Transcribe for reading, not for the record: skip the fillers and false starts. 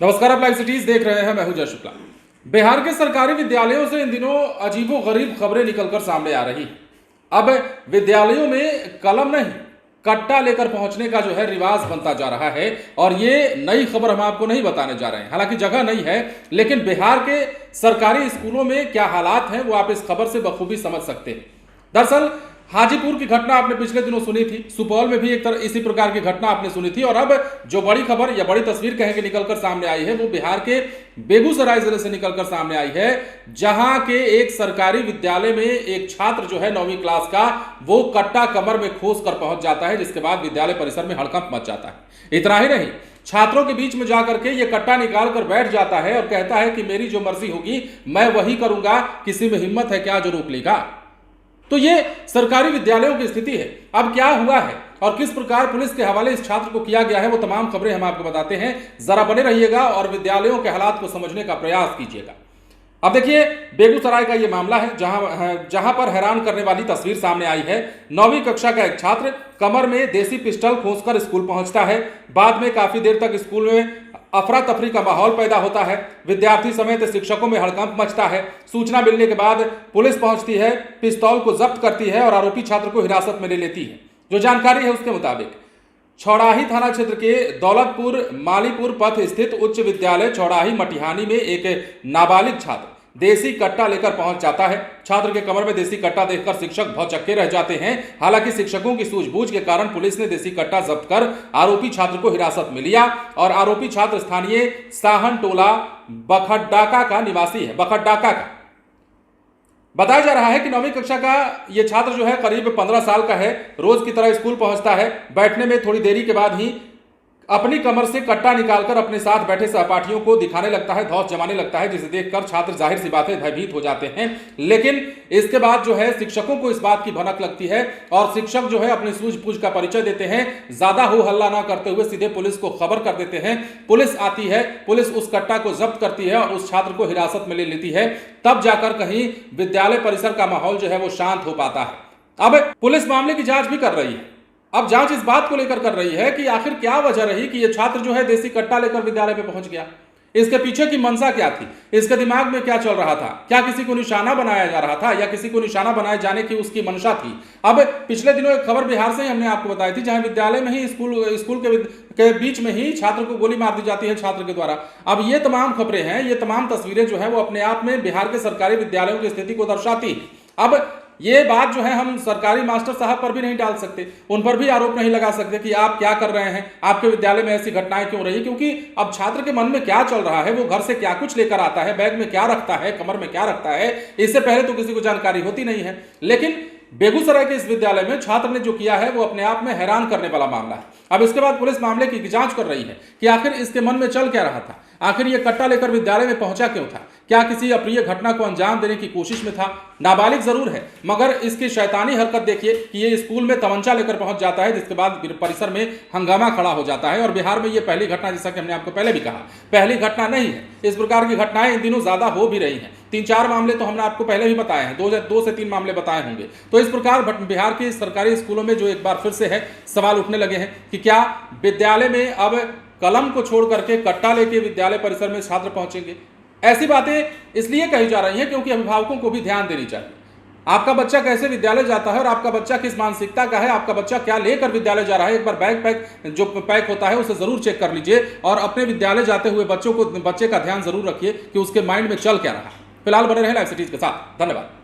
नमस्कार, आप live cities देख रहे हैं। मैं हूं जय शुक्ला। बिहार के सरकारी विद्यालयों से इन दिनों अजीबोगरीब खबरें निकलकर सामने आ रही। अब विद्यालयों में कलम नहीं, कट्टा लेकर पहुंचने का जो है रिवाज बनता जा रहा है। और ये नई खबर हम आपको नहीं बताने जा रहे हैं, हालांकि जगह नहीं है, लेकिन बिहार के सरकारी स्कूलों में क्या हालात हैं वो आप इस खबर से बखूबी समझ सकते हैं। दरअसल हाजीपुर की घटना आपने पिछले दिनों सुनी थी, सुपौल में भी एक तरह इसी प्रकार की घटना आपने सुनी थी। और अब जो बड़ी खबर या बड़ी तस्वीर कहेंगे निकलकर सामने आई है वो बिहार के बेगूसराय जिले से निकलकर सामने आई है, जहां के एक सरकारी विद्यालय में एक छात्र जो है 9वीं क्लास का, वो कट्टा कमर में खोस कर पहुंच जाता है, जिसके बाद विद्यालय परिसर में हड़कंप मच जाता है। इतना ही नहीं, छात्रों के बीच में जाकर के ये कट्टा निकाल कर बैठ जाता है और कहता है कि मेरी जो मर्जी होगी मैं वही करूंगा, किसी में हिम्मत है क्या जो रोक लेगा। तो ये सरकारी विद्यालयों की स्थिति है। अब क्या हुआ है और किस प्रकार पुलिस के हवाले इस छात्र को किया गया है, वो तमाम खबरें हम आपको बताते हैं। जरा बने रहिएगा और विद्यालयों के हालात को समझने का प्रयास कीजिएगा। अब देखिए, बेगूसराय का ये मामला है जहां पर हैरान करने वाली तस्वीर सामने आई है। 9वीं कक्षा का एक छात्र कमर में देसी पिस्टल खोसकर स्कूल पहुंचता है। बाद में काफी देर तक स्कूल में अफरा तफरी का माहौल पैदा होता है। विद्यार्थी समेत शिक्षकों में हड़कंप मचता है। सूचना मिलने के बाद पुलिस पहुंचती है, पिस्तौल को जब्त करती है और आरोपी छात्र को हिरासत में ले लेती है। जो जानकारी है उसके मुताबिक छौड़ाही थाना क्षेत्र के दौलतपुर मालीपुर पथ स्थित उच्च विद्यालय छौड़ाही मटिहानी में एक नाबालिग छात्र देसी कट्टा लेकर पहुंच जाता है। छात्र के कमर में देसी कट्टा देखकर शिक्षक भौचक्के रह जाते हैं। हालांकि शिक्षकों की सूझबूझ के कारण पुलिस ने देसी कट्टा जब्त कर आरोपी छात्र को हिरासत में लिया और आरोपी छात्र स्थानीय साहन टोला बखड्डाका का निवासी है। बखड्डाका का बताया जा रहा है कि 9वीं कक्षा का यह छात्र जो है करीब 15 साल का है। रोज की तरह स्कूल पहुंचता है। बैठने में थोड़ी देरी के बाद ही अपनी कमर से कट्टा निकालकर अपने साथ बैठे सहपाठियों को दिखाने लगता है, धौंस जमाने लगता है, जिसे देखकर छात्र जाहिर सी बात है भयभीत हो जाते हैं। लेकिन इसके बाद जो है शिक्षकों को इस बात की भनक लगती है और शिक्षक जो है अपनी सूझबूझ का परिचय देते हैं। ज्यादा हो हल्ला ना करते हुए सीधे पुलिस को खबर कर देते हैं। पुलिस आती है, पुलिस उस कट्टा को जब्त करती है और उस छात्र को हिरासत में ले लेती है। तब जाकर कहीं विद्यालय परिसर का माहौल जो है वो शांत हो पाता है। अब पुलिस मामले की जांच भी कर रही है। अब जांच इस बात को लेकर कर रही है कि आखिर क्या वजह रही कि ये छात्र जो है देसी कट्टा लेकर विद्यालय में पहुंच गया। इसके पीछे की मंशा क्या थी, इसके दिमाग में क्या चल रहा था, क्या किसी को निशाना बनाया जा रहा था या किसी को निशाना बनाए जाने की उसकी मंशा थी। अब पिछले दिनों एक खबर बिहार से ही हमने आपको बताई थी, जहां विद्यालय में ही स्कूल के बीच में ही छात्र को गोली मार दी जाती है छात्र के द्वारा। अब ये तमाम खबरें हैं, ये तमाम तस्वीरें जो है वो अपने आप में बिहार के सरकारी विद्यालयों की स्थिति को दर्शाती। अब ये बात जो है हम सरकारी मास्टर साहब पर भी नहीं डाल सकते, उन पर भी आरोप नहीं लगा सकते कि आप क्या कर रहे हैं, आपके विद्यालय में ऐसी घटनाएं क्यों रही, क्योंकि अब छात्र के मन में क्या चल रहा है, वो घर से क्या कुछ लेकर आता है, बैग में क्या रखता है, कमर में क्या रखता है, इससे पहले तो किसी को जानकारी होती नहीं है। लेकिन बेगूसराय के इस विद्यालय में छात्र ने जो किया है वो अपने आप में हैरान करने वाला मामला है। अब इसके बाद पुलिस मामले की जांच कर रही है कि आखिर इसके मन में चल क्या रहा था, आखिर ये कट्टा लेकर विद्यालय में पहुंचा क्यों था, क्या किसी अप्रिय घटना को अंजाम देने की कोशिश में था। नाबालिग जरूर है, मगर इसकी शैतानी हरकत देखिए कि ये स्कूल में तमंचा लेकर पहुंच जाता है, जिसके बाद परिसर में हंगामा खड़ा हो जाता है। और बिहार में ये पहली घटना, जैसा कि हमने आपको पहले भी कहा, पहली घटना नहीं है। इस प्रकार की घटनाएं इन दिनों ज्यादा हो भी रही हैं। 3-4 मामले तो हमने आपको पहले भी बताए हैं, 2 से 3 मामले बताए होंगे। तो इस प्रकार बिहार के सरकारी स्कूलों में जो एक बार फिर से है सवाल उठने लगे हैं कि क्या विद्यालय में अब कलम को छोड़ करके कट्टा लेके विद्यालय परिसर में छात्र पहुंचेंगे। ऐसी बातें इसलिए कही जा रही हैं क्योंकि अभिभावकों को भी ध्यान देनी चाहिए। आपका बच्चा कैसे विद्यालय जाता है और आपका बच्चा किस मानसिकता का है, आपका बच्चा क्या लेकर विद्यालय जा रहा है, एक बार बैग जो पैक होता है उसे जरूर चेक कर लीजिए और अपने विद्यालय जाते हुए बच्चे का ध्यान जरूर रखिए कि उसके माइंड में चल क्या रहा है। फिलहाल बने रहें लाइव सिटीज के साथ। धन्यवाद।